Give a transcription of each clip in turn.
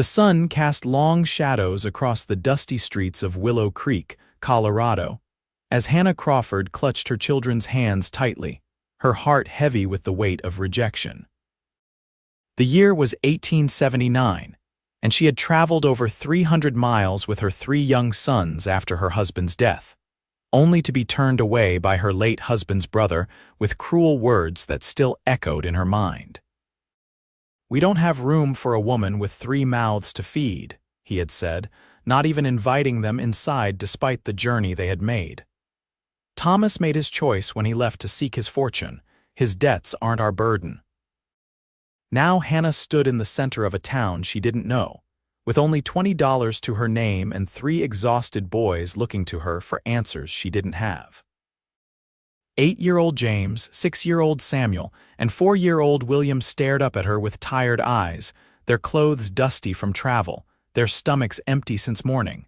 The sun cast long shadows across the dusty streets of Willow Creek, Colorado, as Hannah Crawford clutched her children's hands tightly, her heart heavy with the weight of rejection. The year was 1879, and she had traveled over 300 miles with her 3 young sons after her husband's death, only to be turned away by her late husband's brother with cruel words that still echoed in her mind. "We don't have room for a woman with 3 mouths to feed," he had said, not even inviting them inside despite the journey they had made. Thomas made his choice when he left to seek his fortune. His debts aren't our burden. Now Hannah stood in the center of a town she didn't know, with only $20 to her name and 3 exhausted boys looking to her for answers she didn't have. 8-year-old James, 6-year-old Samuel, and 4-year-old William stared up at her with tired eyes, their clothes dusty from travel, their stomachs empty since morning.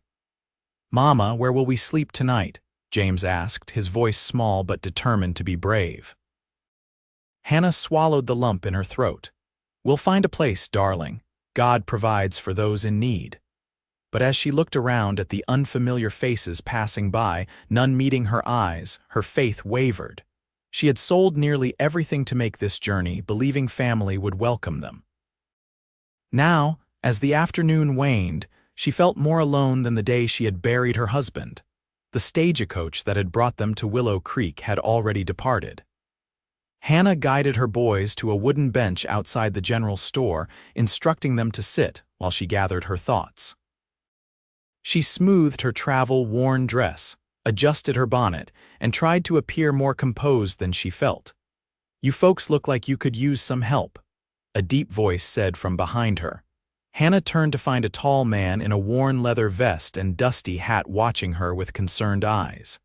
"Mama, where will we sleep tonight?" James asked, his voice small but determined to be brave. Hannah swallowed the lump in her throat. "We'll find a place, darling. God provides for those in need." But as she looked around at the unfamiliar faces passing by, none meeting her eyes, her faith wavered. She had sold nearly everything to make this journey, believing family would welcome them. Now, as the afternoon waned, she felt more alone than the day she had buried her husband. The stagecoach that had brought them to Willow Creek had already departed. Hannah guided her boys to a wooden bench outside the general store, instructing them to sit while she gathered her thoughts. She smoothed her travel-worn dress, adjusted her bonnet, and tried to appear more composed than she felt. "You folks look like you could use some help," a deep voice said from behind her. Hannah turned to find a tall man in a worn leather vest and dusty hat watching her with concerned eyes.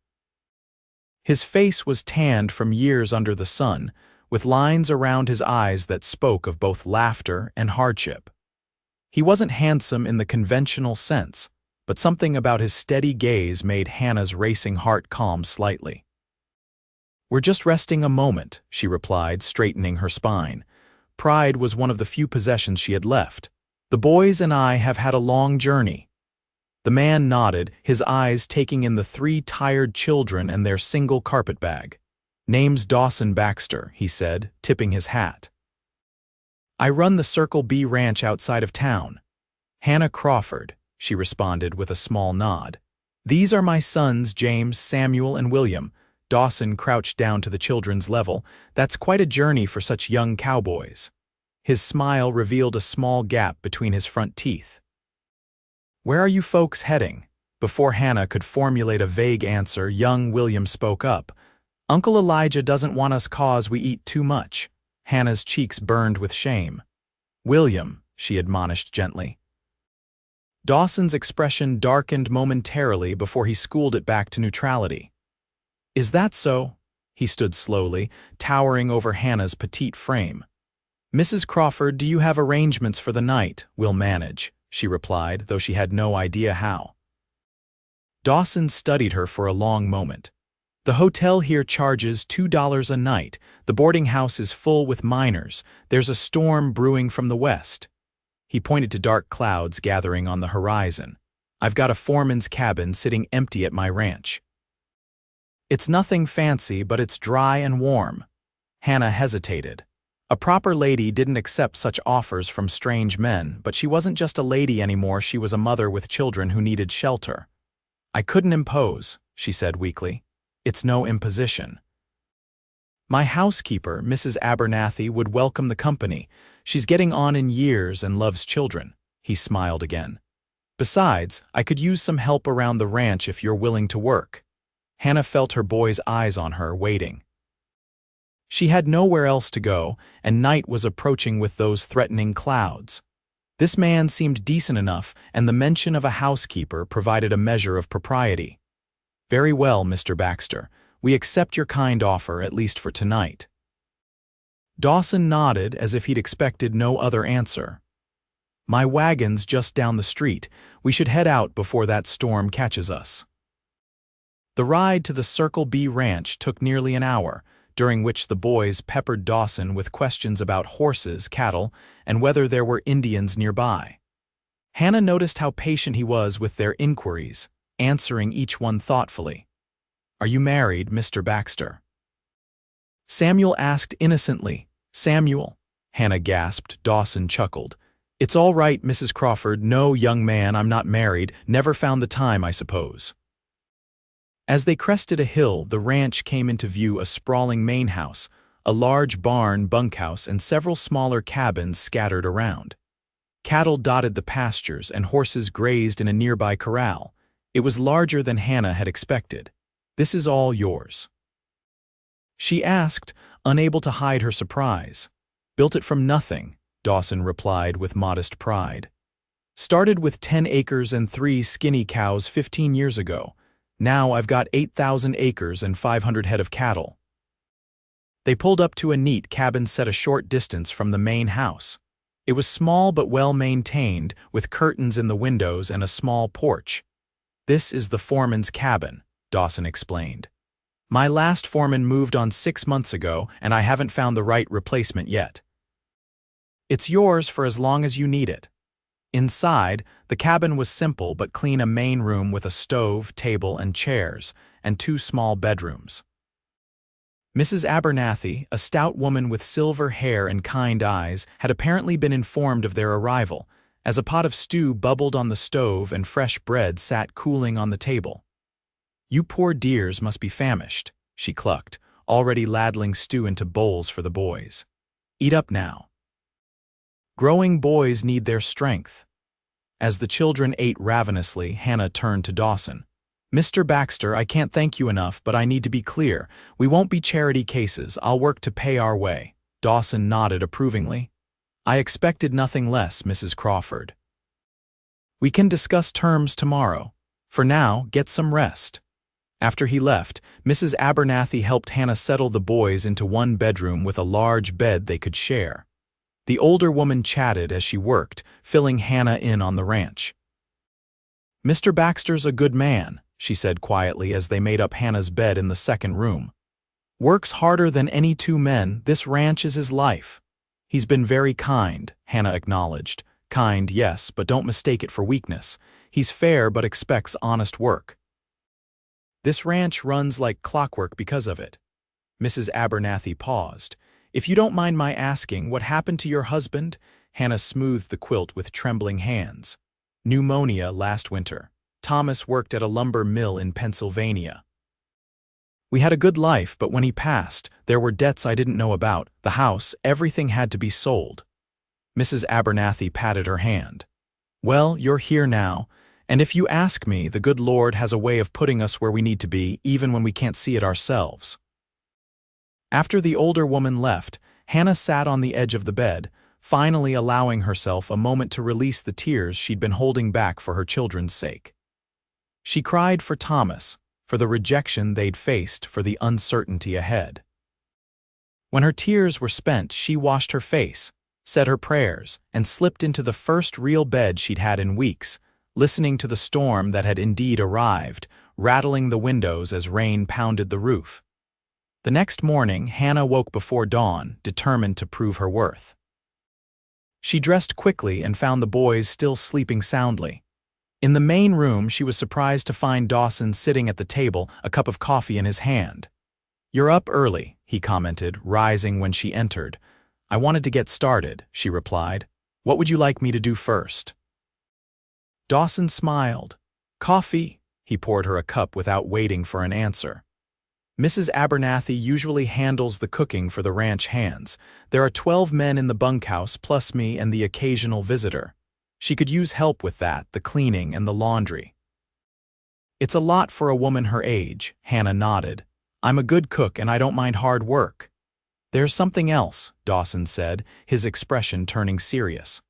His face was tanned from years under the sun, with lines around his eyes that spoke of both laughter and hardship. He wasn't handsome in the conventional sense, but something about his steady gaze made Hannah's racing heart calm slightly. "We're just resting a moment," she replied, straightening her spine. Pride was one of the few possessions she had left. "The boys and I have had a long journey." The man nodded, his eyes taking in the 3 tired children and their single carpet bag. "Name's Dawson Baxter," he said, tipping his hat. "I run the Circle B ranch outside of town." "Hannah Crawford," she responded with a small nod. "These are my sons, James, Samuel, and William." Dawson crouched down to the children's level. "That's quite a journey for such young cowboys." His smile revealed a small gap between his front teeth. "Where are you folks heading?" Before Hannah could formulate a vague answer, young William spoke up. "Uncle Elijah doesn't want us 'cause we eat too much." Hannah's cheeks burned with shame. "William," she admonished gently. Dawson's expression darkened momentarily before he schooled it back to neutrality. "Is that so?" He stood slowly, towering over Hannah's petite frame. "Mrs. Crawford, do you have arrangements for the night?" "We'll manage," she replied, though she had no idea how. Dawson studied her for a long moment. "The hotel here charges $2 a night. The boarding house is full with miners. There's a storm brewing from the west." He pointed to dark clouds gathering on the horizon. "I've got a foreman's cabin sitting empty at my ranch." "It's nothing fancy, but it's dry and warm." Hannah hesitated. A proper lady didn't accept such offers from strange men, but she wasn't just a lady anymore, she was a mother with children who needed shelter. "I couldn't impose," she said weakly. "It's no imposition." "My housekeeper, Mrs. Abernathy, would welcome the company. She's getting on in years and loves children." He smiled again. "Besides, I could use some help around the ranch if you're willing to work." Hannah felt her boy's eyes on her, waiting. She had nowhere else to go, and night was approaching with those threatening clouds. This man seemed decent enough, and the mention of a housekeeper provided a measure of propriety. "Very well, Mr. Baxter. We accept your kind offer, at least for tonight." Dawson nodded as if he'd expected no other answer. "My wagon's just down the street. We should head out before that storm catches us." The ride to the Circle B ranch took nearly an hour, during which the boys peppered Dawson with questions about horses, cattle, and whether there were Indians nearby. Hannah noticed how patient he was with their inquiries, answering each one thoughtfully. "Are you married, Mr. Baxter?" Samuel asked innocently. "Samuel?" Hannah gasped. Dawson chuckled. "It's all right, Mrs. Crawford. No, young man, I'm not married. Never found the time, I suppose." As they crested a hill, the ranch came into view, a sprawling main house, a large barn, bunkhouse, and several smaller cabins scattered around. Cattle dotted the pastures, and horses grazed in a nearby corral. It was larger than Hannah had expected. "This is all yours?" she asked, unable to hide her surprise. "Built it from nothing," Dawson replied with modest pride. "Started with 10 acres and 3 skinny cows 15 years ago. Now I've got 8,000 acres and 500 head of cattle." They pulled up to a neat cabin set a short distance from the main house. It was small but well-maintained, with curtains in the windows and a small porch. "This is the foreman's cabin," Dawson explained. "My last foreman moved on 6 months ago, and I haven't found the right replacement yet. It's yours for as long as you need it." Inside, the cabin was simple but clean: a main room with a stove, table, and chairs, and 2 small bedrooms. Mrs. Abernathy, a stout woman with silver hair and kind eyes, had apparently been informed of their arrival, as a pot of stew bubbled on the stove and fresh bread sat cooling on the table. "You poor dears must be famished," she clucked, already ladling stew into bowls for the boys. "Eat up now. Growing boys need their strength." As the children ate ravenously, Hannah turned to Dawson. "Mr. Baxter, I can't thank you enough, but I need to be clear. We won't be charity cases. I'll work to pay our way." Dawson nodded approvingly. "I expected nothing less, Mrs. Crawford. We can discuss terms tomorrow. For now, get some rest." After he left, Mrs. Abernathy helped Hannah settle the boys into one bedroom with a large bed they could share. The older woman chatted as she worked, filling Hannah in on the ranch. "Mr. Baxter's a good man," she said quietly as they made up Hannah's bed in the second room. "Works harder than any 2 men. This ranch is his life." "He's been very kind," Hannah acknowledged. "Kind, yes, but don't mistake it for weakness. He's fair but expects honest work. This ranch runs like clockwork because of it." Mrs. Abernathy paused. "If you don't mind my asking, what happened to your husband?" Hannah smoothed the quilt with trembling hands. "Pneumonia last winter. Thomas worked at a lumber mill in Pennsylvania. We had a good life, but when he passed, there were debts I didn't know about. The house, everything had to be sold." Mrs. Abernathy patted her hand. "Well, you're here now, and if you ask me, the good Lord has a way of putting us where we need to be, even when we can't see it ourselves." After the older woman left, Hannah sat on the edge of the bed, finally allowing herself a moment to release the tears she'd been holding back for her children's sake. She cried for Thomas, for the rejection they'd faced, for the uncertainty ahead. When her tears were spent, she washed her face, said her prayers, and slipped into the first real bed she'd had in weeks, listening to the storm that had indeed arrived, rattling the windows as rain pounded the roof. The next morning, Hannah woke before dawn, determined to prove her worth. She dressed quickly and found the boys still sleeping soundly. In the main room, she was surprised to find Dawson sitting at the table, a cup of coffee in his hand. "You're up early," he commented, rising when she entered. "I wanted to get started," she replied. "What would you like me to do first?" Dawson smiled. "Coffee." He poured her a cup without waiting for an answer. "Mrs. Abernathy usually handles the cooking for the ranch hands. There are 12 men in the bunkhouse, plus me and the occasional visitor. She could use help with that, the cleaning and the laundry." "It's a lot for a woman her age," Hannah nodded. "I'm a good cook and I don't mind hard work." "There's something else," Dawson said, his expression turning serious.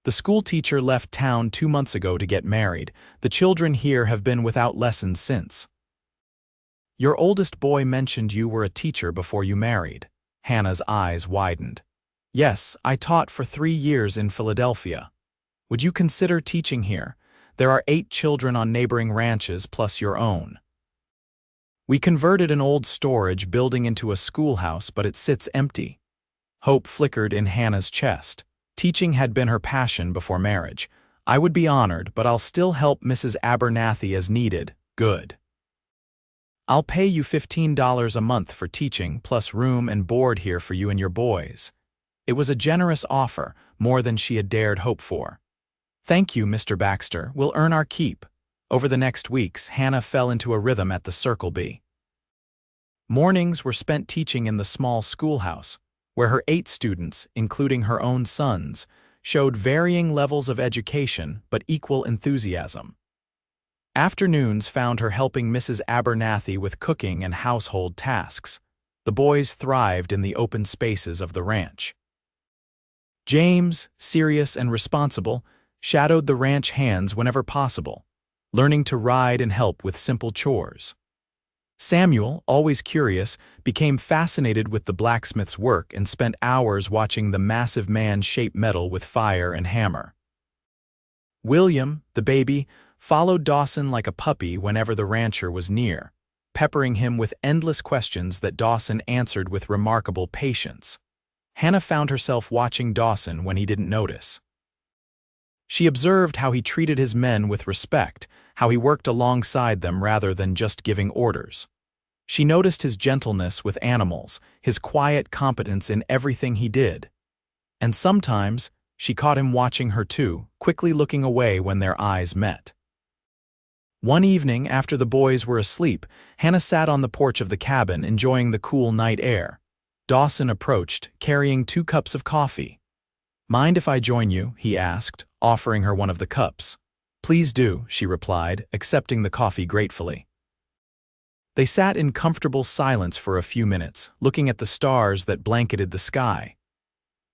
"The school teacher left town 2 months ago to get married. The children here have been without lessons since." "Your oldest boy mentioned you were a teacher before you married." Hannah's eyes widened. "Yes, I taught for 3 years in Philadelphia. Would you consider teaching here? There are 8 children on neighboring ranches plus your own. We converted an old storage building into a schoolhouse, but it sits empty." Hope flickered in Hannah's chest. Teaching had been her passion before marriage. I would be honored, but I'll still help Mrs. Abernathy as needed. Good. I'll pay you $15 a month for teaching, plus room and board here for you and your boys. It was a generous offer, more than she had dared hope for. Thank you, Mr. Baxter. We'll earn our keep. Over the next weeks, Hannah fell into a rhythm at the Circle B. Mornings were spent teaching in the small schoolhouse, where her 8 students, including her own sons, showed varying levels of education but equal enthusiasm. Afternoons found her helping Mrs. Abernathy with cooking and household tasks. The boys thrived in the open spaces of the ranch. James, serious and responsible, shadowed the ranch hands whenever possible, learning to ride and help with simple chores. Samuel, always curious, became fascinated with the blacksmith's work and spent hours watching the massive man shape metal with fire and hammer. William, the baby, followed Dawson like a puppy whenever the rancher was near, peppering him with endless questions that Dawson answered with remarkable patience. Hannah found herself watching Dawson when he didn't notice. She observed how he treated his men with respect, how he worked alongside them rather than just giving orders. She noticed his gentleness with animals, his quiet competence in everything he did. And sometimes, she caught him watching her too, quickly looking away when their eyes met. One evening, after the boys were asleep, Hannah sat on the porch of the cabin enjoying the cool night air. Dawson approached, carrying 2 cups of coffee. "Mind if I join you?" he asked, offering her one of the cups. "Please do," she replied, accepting the coffee gratefully. They sat in comfortable silence for a few minutes, looking at the stars that blanketed the sky.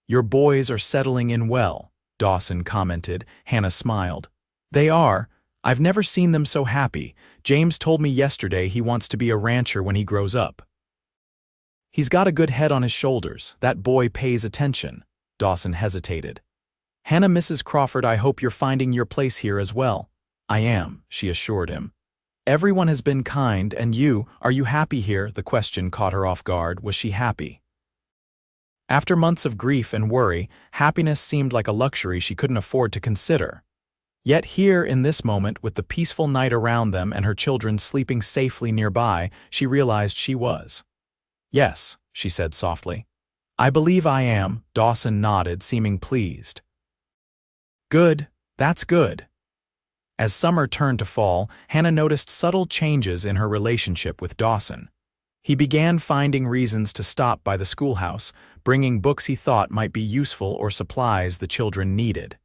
"Your boys are settling in well," Dawson commented. Hannah smiled. "They are. I've never seen them so happy. James told me yesterday he wants to be a rancher when he grows up." "He's got a good head on his shoulders. That boy pays attention." Dawson hesitated. "Hannah, Mrs. Crawford, I hope you're finding your place here as well." "I am," she assured him. "Everyone has been kind, and are you happy here?" The question caught her off guard. Was she happy? After months of grief and worry, happiness seemed like a luxury she couldn't afford to consider. Yet here, in this moment, with the peaceful night around them and her children sleeping safely nearby, she realized she was. "Yes," she said softly. "I believe I am," Dawson nodded, seeming pleased. "Good, that's good." As summer turned to fall, Hannah noticed subtle changes in her relationship with Dawson. He began finding reasons to stop by the schoolhouse, bringing books he thought might be useful or supplies the children needed.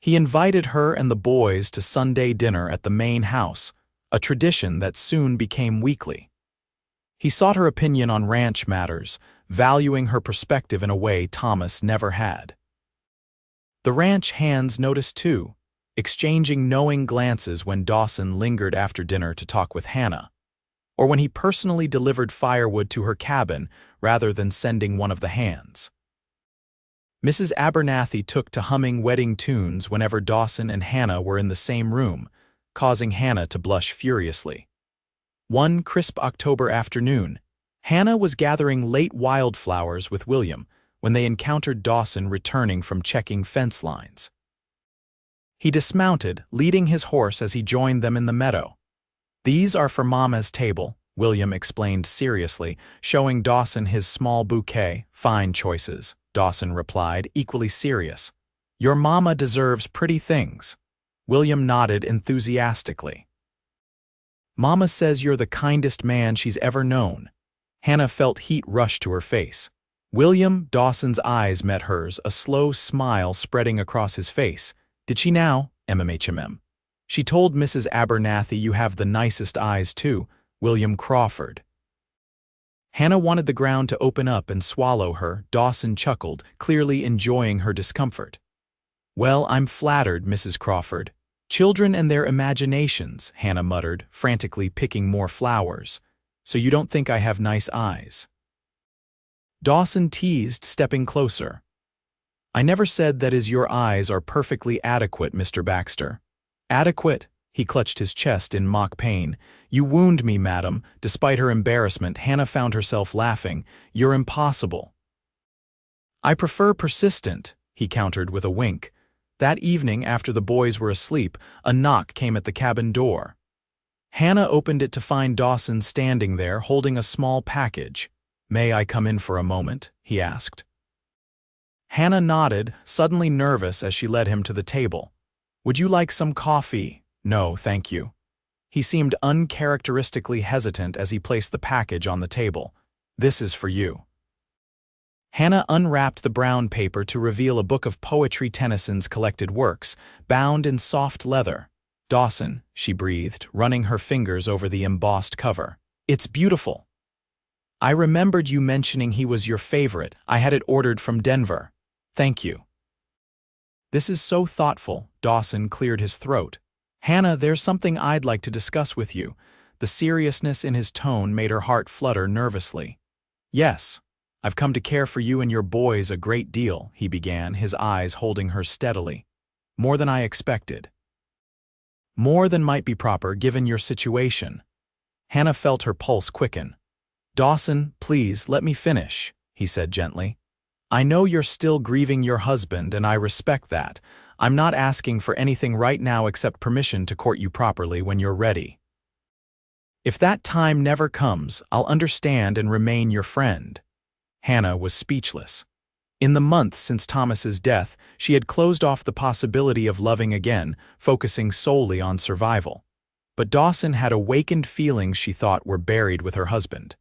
He invited her and the boys to Sunday dinner at the main house, a tradition that soon became weekly. He sought her opinion on ranch matters, valuing her perspective in a way Thomas never had. The ranch hands noticed too, exchanging knowing glances when Dawson lingered after dinner to talk with Hannah, or when he personally delivered firewood to her cabin rather than sending one of the hands. Mrs. Abernathy took to humming wedding tunes whenever Dawson and Hannah were in the same room, causing Hannah to blush furiously. One crisp October afternoon, Hannah was gathering late wildflowers with William when they encountered Dawson returning from checking fence lines. He dismounted, leading his horse as he joined them in the meadow. "These are for Mama's table," William explained seriously, showing Dawson his small bouquet. "Fine choices," Dawson replied, equally serious. "Your mama deserves pretty things." William nodded enthusiastically. "Mama says you're the kindest man she's ever known." Hannah felt heat rush to her face. William, Dawson's eyes met hers, a slow smile spreading across his face. "Did she now?" "MMHMM. She told Mrs. Abernathy you have the nicest eyes too." William Crawford. Hannah wanted the ground to open up and swallow her. Dawson chuckled, clearly enjoying her discomfort. "Well, I'm flattered, Mrs. Crawford." "Children and their imaginations," Hannah muttered, frantically picking more flowers. "So you don't think I have nice eyes?" Dawson teased, stepping closer. "I never said that your eyes are perfectly adequate, Mr. Baxter." "Adequate?" He clutched his chest in mock pain. "You wound me, madam." Despite her embarrassment, Hannah found herself laughing. "You're impossible." "I prefer persistent," he countered with a wink. That evening, after the boys were asleep, a knock came at the cabin door. Hannah opened it to find Dawson standing there holding a small package. "May I come in for a moment?" he asked. Hannah nodded, suddenly nervous as she led him to the table. "Would you like some coffee?" "No, thank you." He seemed uncharacteristically hesitant as he placed the package on the table. "This is for you." Hannah unwrapped the brown paper to reveal a book of poetry, Tennyson's collected works, bound in soft leather. "Dawson," she breathed, running her fingers over the embossed cover. "It's beautiful. I remembered you mentioning he was your favorite. I had it ordered from Denver. Thank you." "This is so thoughtful." Dawson cleared his throat. "Hannah, there's something I'd like to discuss with you." The seriousness in his tone made her heart flutter nervously. "Yes, I've come to care for you and your boys a great deal," he began, his eyes holding her steadily. "More than I expected. More than might be proper given your situation." Hannah felt her pulse quicken. "Dawson, please, let me finish," he said gently. "I know you're still grieving your husband, and I respect that. I'm not asking for anything right now except permission to court you properly when you're ready. If that time never comes, I'll understand and remain your friend." Hannah was speechless. In the months since Thomas's death, she had closed off the possibility of loving again, focusing solely on survival. But Dawson had awakened feelings she thought were buried with her husband.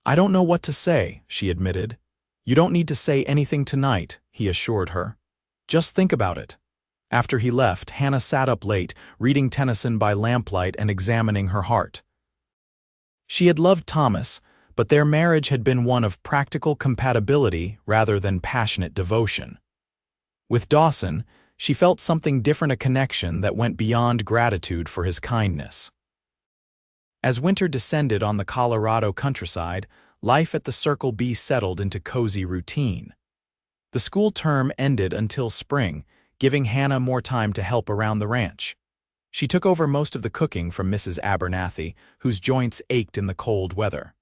"I don't know what to say," she admitted. "You don't need to say anything tonight," he assured her. "Just think about it." After he left, Hannah sat up late, reading Tennyson by lamplight and examining her heart. She had loved Thomas, but their marriage had been one of practical compatibility rather than passionate devotion. With Dawson, she felt something different, a connection that went beyond gratitude for his kindness. As winter descended on the Colorado countryside, life at the Circle B settled into cozy routine. The school term ended until spring, giving Hannah more time to help around the ranch. She took over most of the cooking from Mrs. Abernathy, whose joints ached in the cold weather.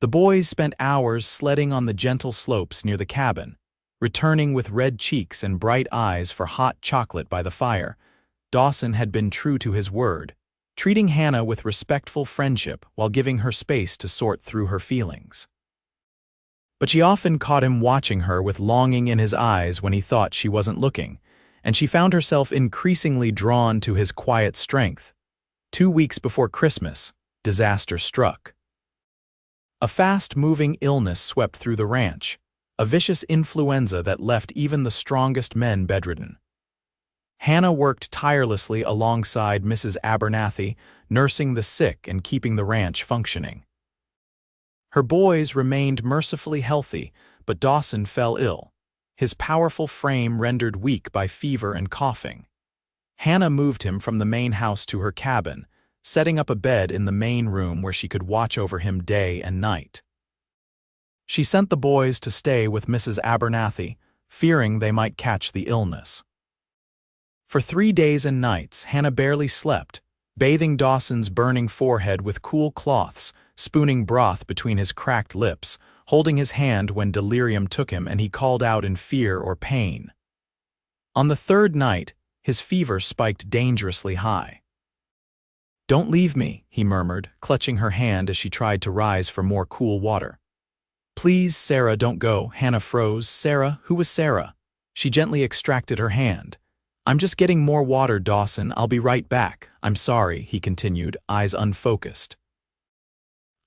The boys spent hours sledding on the gentle slopes near the cabin, returning with red cheeks and bright eyes for hot chocolate by the fire. Dawson had been true to his word, treating Hannah with respectful friendship while giving her space to sort through her feelings. But she often caught him watching her with longing in his eyes when he thought she wasn't looking, and she found herself increasingly drawn to his quiet strength. 2 weeks before Christmas, disaster struck. A fast-moving illness swept through the ranch, a vicious influenza that left even the strongest men bedridden. Hannah worked tirelessly alongside Mrs. Abernathy, nursing the sick and keeping the ranch functioning. Her boys remained mercifully healthy, but Dawson fell ill, his powerful frame rendered weak by fever and coughing. Hannah moved him from the main house to her cabin, setting up a bed in the main room where she could watch over him day and night. She sent the boys to stay with Mrs. Abernathy, fearing they might catch the illness. For 3 days and nights, Hannah barely slept, bathing Dawson's burning forehead with cool cloths, spooning broth between his cracked lips, holding his hand when delirium took him and he called out in fear or pain. On the 3rd night, his fever spiked dangerously high. "Don't leave me," he murmured, clutching her hand as she tried to rise for more cool water. "Please, Sarah, don't go." Hannah froze. "Sarah? Who was Sarah?" She gently extracted her hand. "I'm just getting more water, Dawson. I'll be right back." "I'm sorry," he continued, eyes unfocused.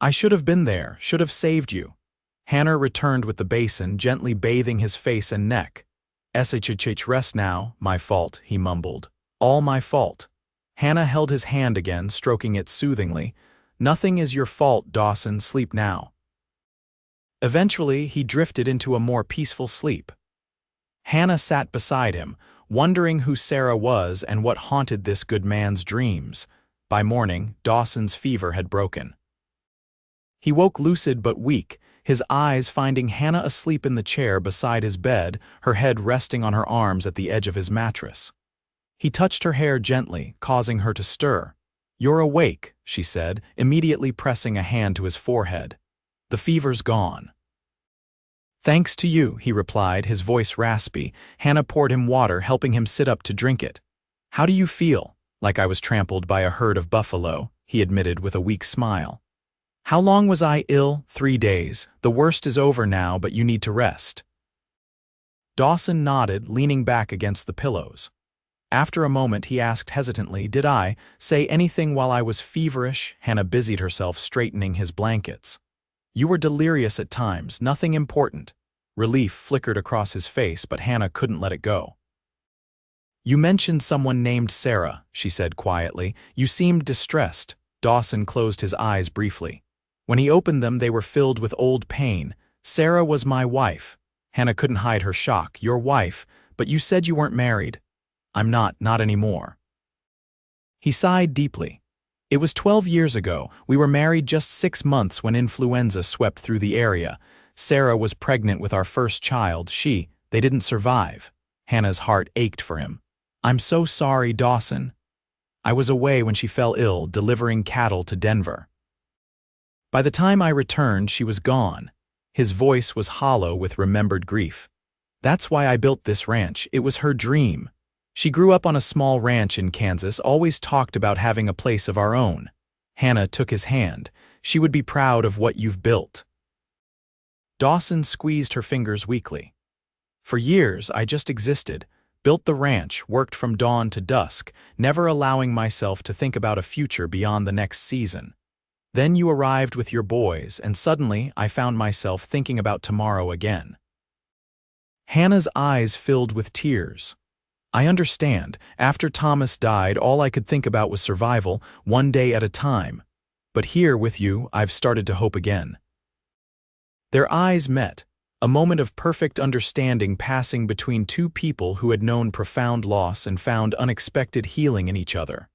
"I should have been there, should have saved you." Hannah returned with the basin, gently bathing his face and neck. "Shh, rest now." "My fault," he mumbled. "All my fault." Hannah held his hand again, stroking it soothingly. "Nothing is your fault, Dawson. Sleep now." Eventually, he drifted into a more peaceful sleep. Hannah sat beside him, wondering who Sarah was and what haunted this good man's dreams. By morning, Dawson's fever had broken. He woke lucid but weak, his eyes finding Hannah asleep in the chair beside his bed, her head resting on her arms at the edge of his mattress. He touched her hair gently, causing her to stir. "You're awake," she said, immediately pressing a hand to his forehead. "The fever's gone." Thanks to you, he replied, his voice raspy. Hannah poured him water, helping him sit up to drink it. How do you feel? Like I was trampled by a herd of buffalo, he admitted with a weak smile. How long was I ill? 3 days. The worst is over now, but you need to rest. Dawson nodded, leaning back against the pillows. After a moment, he asked hesitantly, did I say anything while I was feverish? Hannah busied herself straightening his blankets. You were delirious at times, nothing important. Relief flickered across his face, but Hannah couldn't let it go. You mentioned someone named Sarah, she said quietly. You seemed distressed. Dawson closed his eyes briefly. When he opened them, they were filled with old pain. Sarah was my wife. Hannah couldn't hide her shock. Your wife, but you said you weren't married. I'm not anymore. He sighed deeply. It was 12 years ago. We were married just 6 months when influenza swept through the area. Sarah was pregnant with our first child. They didn't survive. Hannah's heart ached for him. I'm so sorry, Dawson. I was away when she fell ill, delivering cattle to Denver. By the time I returned, she was gone. His voice was hollow with remembered grief. That's why I built this ranch. It was her dream. She grew up on a small ranch in Kansas, always talked about having a place of our own. Hannah took his hand. She would be proud of what you've built. Dawson squeezed her fingers weakly. For years, I just existed, built the ranch, worked from dawn to dusk, never allowing myself to think about a future beyond the next season. Then you arrived with your boys, and suddenly I found myself thinking about tomorrow again. Hannah's eyes filled with tears. I understand. After Thomas died, all I could think about was survival, one day at a time. But here with you, I've started to hope again. Their eyes met, a moment of perfect understanding passing between two people who had known profound loss and found unexpected healing in each other.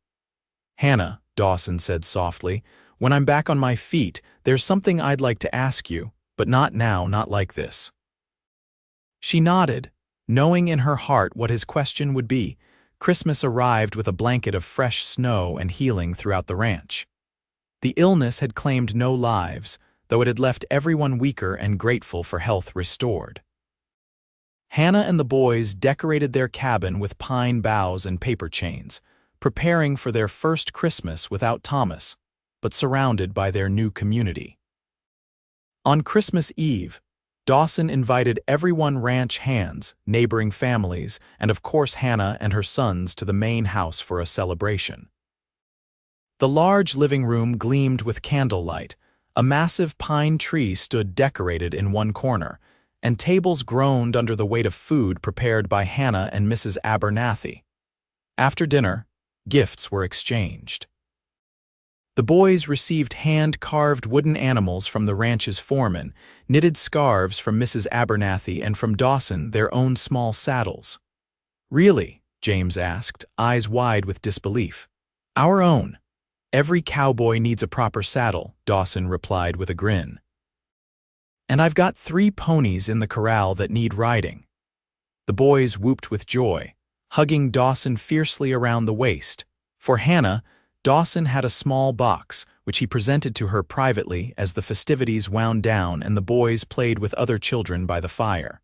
Hannah, Dawson said softly, when I'm back on my feet, there's something I'd like to ask you, but not now, not like this. She nodded, knowing in her heart what his question would be. Christmas arrived with a blanket of fresh snow and healing throughout the ranch. The illness had claimed no lives, though it had left everyone weaker and grateful for health restored. Hannah and the boys decorated their cabin with pine boughs and paper chains, preparing for their first Christmas without Thomas, but surrounded by their new community. On Christmas Eve, Dawson invited everyone ranch hands, neighboring families, and of course Hannah and her sons to the main house for a celebration. The large living room gleamed with candlelight. A massive pine tree stood decorated in one corner, and tables groaned under the weight of food prepared by Hannah and Mrs. Abernathy. After dinner, gifts were exchanged. The boys received hand-carved wooden animals from the ranch's foreman, knitted scarves from Mrs. Abernathy, and from Dawson their own small saddles. Really? James asked, eyes wide with disbelief. Our own. Every cowboy needs a proper saddle, Dawson replied with a grin. And I've got 3 ponies in the corral that need riding. The boys whooped with joy, hugging Dawson fiercely around the waist. For Hannah, Dawson had a small box, which he presented to her privately as the festivities wound down and the boys played with other children by the fire.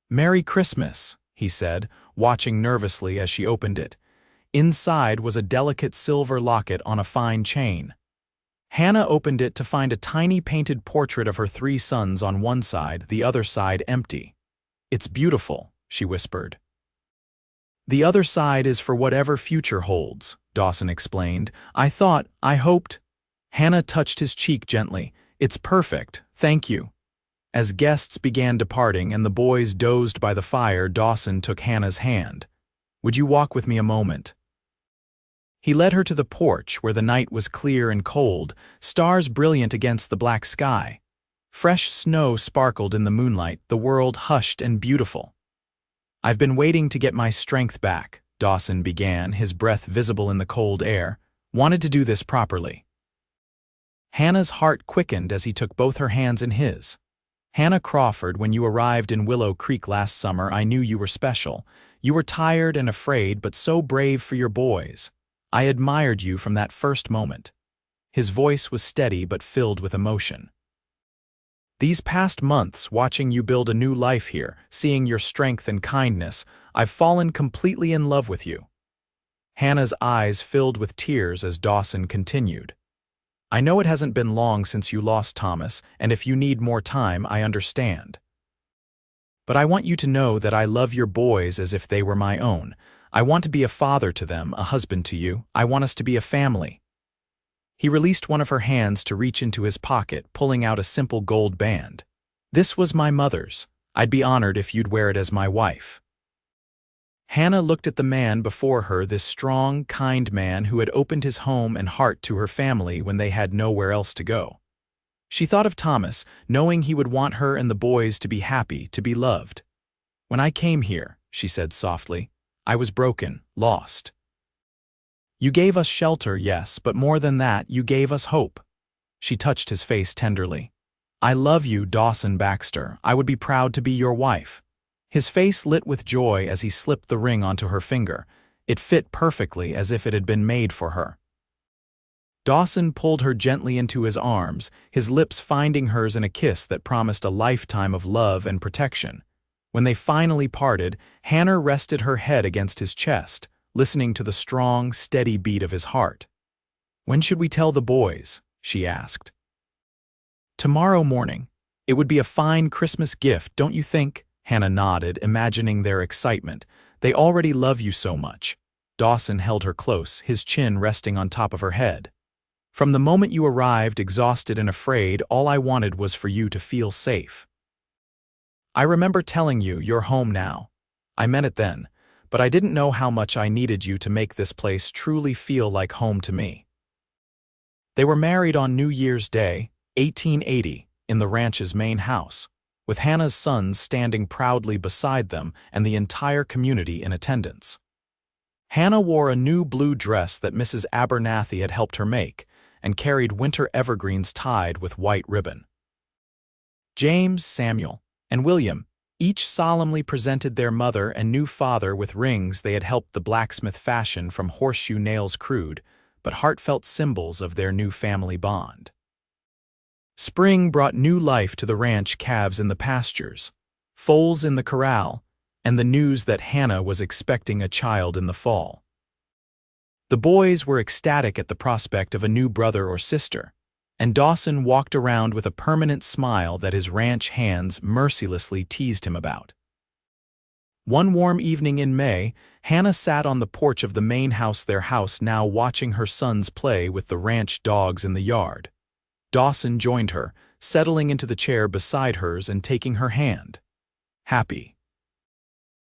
Merry Christmas, he said, watching nervously as she opened it. Inside was a delicate silver locket on a fine chain. Hannah opened it to find a tiny painted portrait of her 3 sons on one side, the other side empty. It's beautiful, she whispered. The other side is for whatever future holds, Dawson explained. I hoped. Hannah touched his cheek gently. It's perfect, thank you. As guests began departing and the boys dozed by the fire, Dawson took Hannah's hand. Would you walk with me a moment? He led her to the porch where the night was clear and cold, stars brilliant against the black sky. Fresh snow sparkled in the moonlight, the world hushed and beautiful. I've been waiting to get my strength back, Dawson began, his breath visible in the cold air. Wanted to do this properly. Hannah's heart quickened as he took both her hands in his. Hannah Crawford, when you arrived in Willow Creek last summer, I knew you were special. You were tired and afraid, but so brave for your boys. I admired you from that first moment. His voice was steady but filled with emotion. These past months, watching you build a new life here, seeing your strength and kindness, I've fallen completely in love with you." Hannah's eyes filled with tears as Dawson continued. "I know it hasn't been long since you lost Thomas, and if you need more time, I understand. But I want you to know that I love your boys as if they were my own. I want to be a father to them, a husband to you. I want us to be a family." He released one of her hands to reach into his pocket, pulling out a simple gold band. "This was my mother's. I'd be honored if you'd wear it as my wife." Hannah looked at the man before her, this strong, kind man who had opened his home and heart to her family when they had nowhere else to go. She thought of Thomas, knowing he would want her and the boys to be happy, to be loved. "When I came here," she said softly, "I was broken, lost. You gave us shelter, yes, but more than that, you gave us hope." She touched his face tenderly. "I love you, Dawson Baxter. I would be proud to be your wife." His face lit with joy as he slipped the ring onto her finger. It fit perfectly, as if it had been made for her. Dawson pulled her gently into his arms, his lips finding hers in a kiss that promised a lifetime of love and protection. When they finally parted, Hannah rested her head against his chest, listening to the strong, steady beat of his heart. "When should we tell the boys?" she asked. "Tomorrow morning. It would be a fine Christmas gift, don't you think?" Hannah nodded, imagining their excitement. "They already love you so much." Dawson held her close, his chin resting on top of her head. "From the moment you arrived, exhausted and afraid, all I wanted was for you to feel safe. I remember telling you, you're home now. I meant it then, but I didn't know how much I needed you to make this place truly feel like home to me." They were married on New Year's Day, 1880, in the ranch's main house, with Hannah's sons standing proudly beside them and the entire community in attendance. Hannah wore a new blue dress that Mrs. Abernathy had helped her make, and carried winter evergreens tied with white ribbon. James, Samuel, and William each solemnly presented their mother and new father with rings they had helped the blacksmith fashion from horseshoe nails crude, but heartfelt symbols of their new family bond. Spring brought new life to the ranch calves in the pastures, foals in the corral, and the news that Hannah was expecting a child in the fall. The boys were ecstatic at the prospect of a new brother or sister, and Dawson walked around with a permanent smile that his ranch hands mercilessly teased him about. One warm evening in May, Hannah sat on the porch of the main house, their house now, watching her sons play with the ranch dogs in the yard. Dawson joined her, settling into the chair beside hers and taking her hand. "Happy?"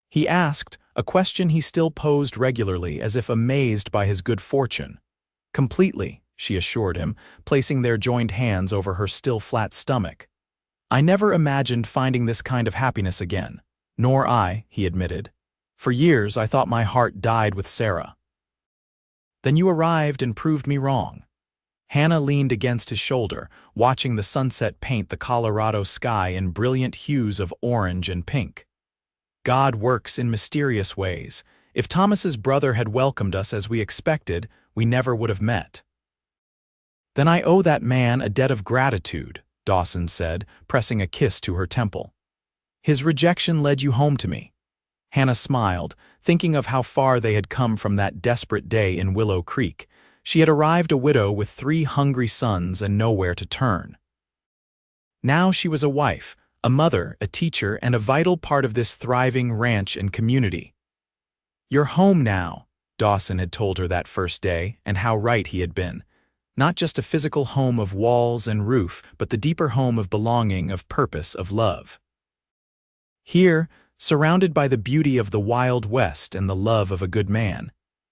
he asked, a question he still posed regularly, as if amazed by his good fortune. "Completely," she assured him, placing their joined hands over her still flat stomach. "I never imagined finding this kind of happiness again." "Nor I," he admitted. "For years I thought my heart died with Sarah." "Then you arrived and proved me wrong." Hannah leaned against his shoulder, watching the sunset paint the Colorado sky in brilliant hues of orange and pink. "God works in mysterious ways. If Thomas's brother had welcomed us as we expected, we never would have met." "Then I owe that man a debt of gratitude," Dawson said, pressing a kiss to her temple. "His rejection led you home to me." Hannah smiled, thinking of how far they had come from that desperate day in Willow Creek. She had arrived a widow with 3 hungry sons and nowhere to turn. Now she was a wife, a mother, a teacher, and a vital part of this thriving ranch and community. "You're home now," Dawson had told her that first day, and how right he had been. Not just a physical home of walls and roof, but the deeper home of belonging, of purpose, of love. Here, surrounded by the beauty of the Wild West and the love of a good man,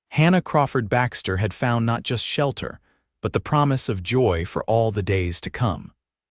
Hannah Crawford Baxter had found not just shelter, but the promise of joy for all the days to come.